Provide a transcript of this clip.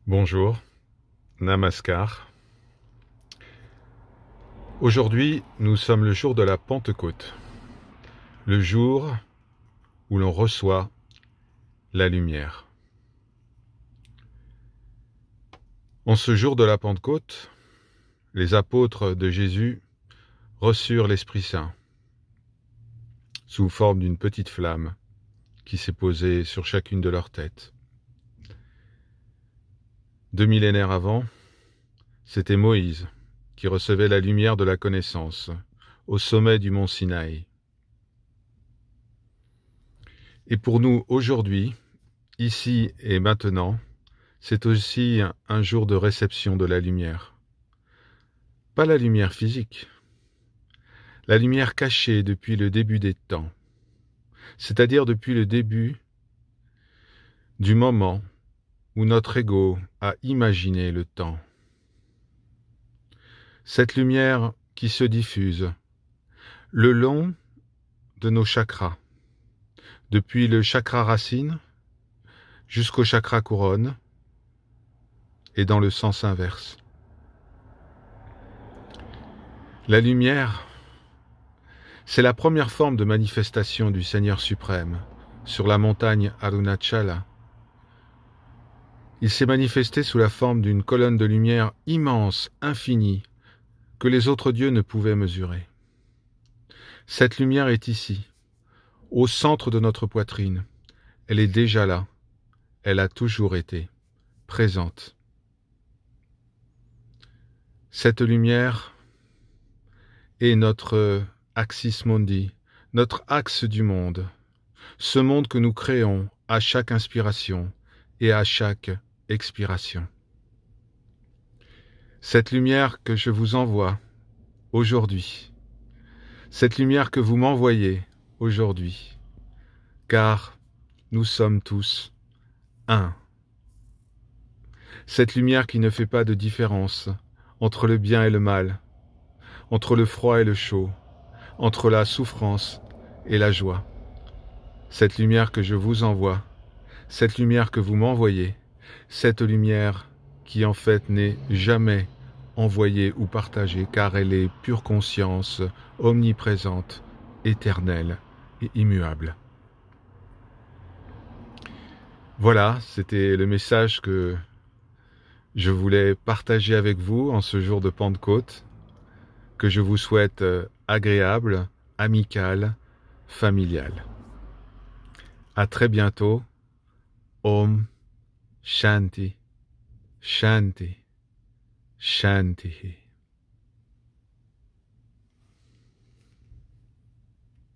Bonjour, Namaskar. Aujourd'hui, nous sommes le jour de la Pentecôte, le jour où l'on reçoit la lumière. En ce jour de la Pentecôte, les apôtres de Jésus reçurent l'Esprit Saint sous forme d'une petite flamme qui s'est posée sur chacune de leurs têtes. 2 millénaires avant, c'était Moïse qui recevait la lumière de la connaissance au sommet du mont Sinaï. Et pour nous, aujourd'hui, ici et maintenant, c'est aussi un jour de réception de la lumière. Pas la lumière physique, la lumière cachée depuis le début des temps, c'est-à-dire depuis le début du moment où notre ego a imaginé le temps. Cette lumière qui se diffuse le long de nos chakras, depuis le chakra racine jusqu'au chakra couronne et dans le sens inverse. La lumière, c'est la première forme de manifestation du Seigneur suprême sur la montagne Arunachala. Il s'est manifesté sous la forme d'une colonne de lumière immense, infinie, que les autres dieux ne pouvaient mesurer. Cette lumière est ici, au centre de notre poitrine. Elle est déjà là. Elle a toujours été présente. Cette lumière est notre axis mundi, notre axe du monde, ce monde que nous créons à chaque inspiration et à chaque expiration. Cette lumière que je vous envoie aujourd'hui, cette lumière que vous m'envoyez aujourd'hui, car nous sommes tous un. Cette lumière qui ne fait pas de différence entre le bien et le mal, entre le froid et le chaud, entre la souffrance et la joie. Cette lumière que je vous envoie, cette lumière que vous m'envoyez, cette lumière qui en fait n'est jamais envoyée ou partagée, car elle est pure conscience, omniprésente, éternelle et immuable. Voilà, c'était le message que je voulais partager avec vous en ce jour de Pentecôte, que je vous souhaite agréable, amical, familial. À très bientôt. Om Shanti, Shanti, Shanti.